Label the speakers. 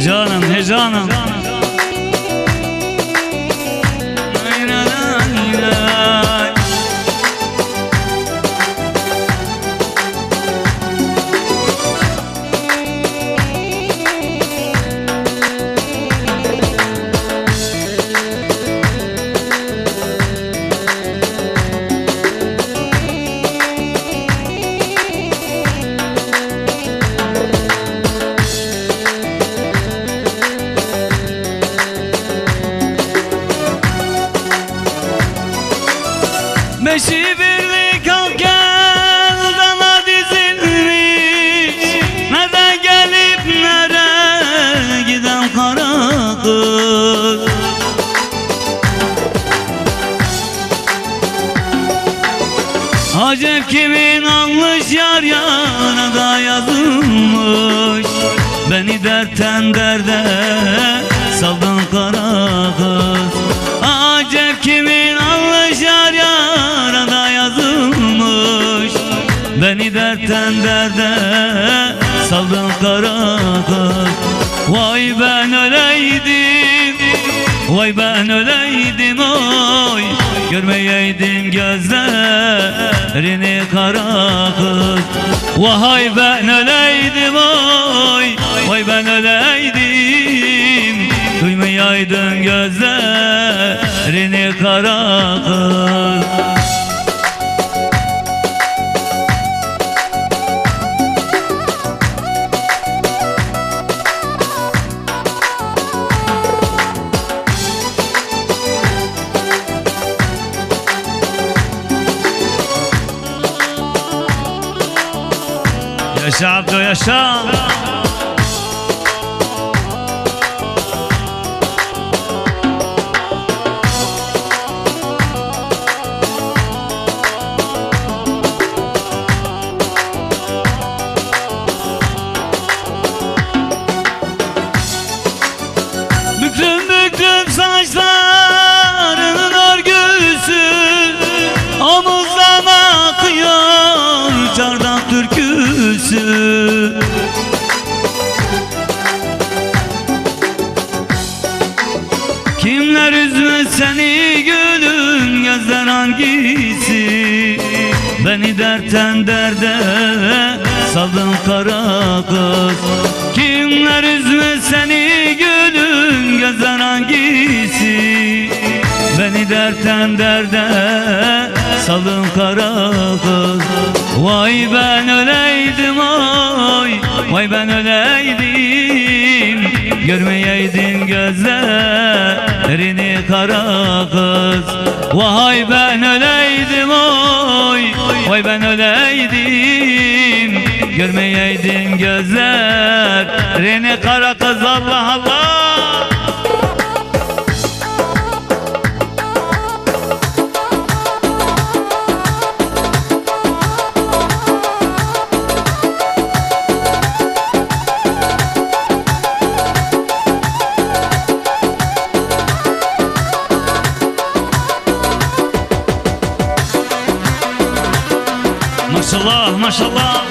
Speaker 1: Heyecanım, heyecanım. Beşi birlik halk gel dana dizilmiş, ne de gelip nere giden kara kız. Acep kimin almış yar yana da yazılmış, beni dertten derde saldın kara kız. Acep kimin almış yar yana da yazılmış, beni dertten derde saldın kara kız. Vay ben öleydim, vay ben öleydim oy, görmeyeydim gözlerini kara kız. Vay ben öleydim oy, vay ben öleydim, duymayaydın gözlerini kara kız. Yaşa Abdo yaşa. Büklüm büklüm saçlarının örgüsü, omuzdan akıyor çardak türküsü. Kimler üzmez seni gülüm, gözler hangisi? Beni dertten derde saldın kara kız. Kimler üzmez seni gülüm, gözler hangisi? Beni dertten derde saldın kara kız. Vay ben öleydim oy, vay ben öleydim, görmeyeydin gözlerini kara kız. Vay ben öleydim oy, vay ben öleydim, görmeyeydin gözlerini kara kız. Allah Allah. Maşallah maşallah.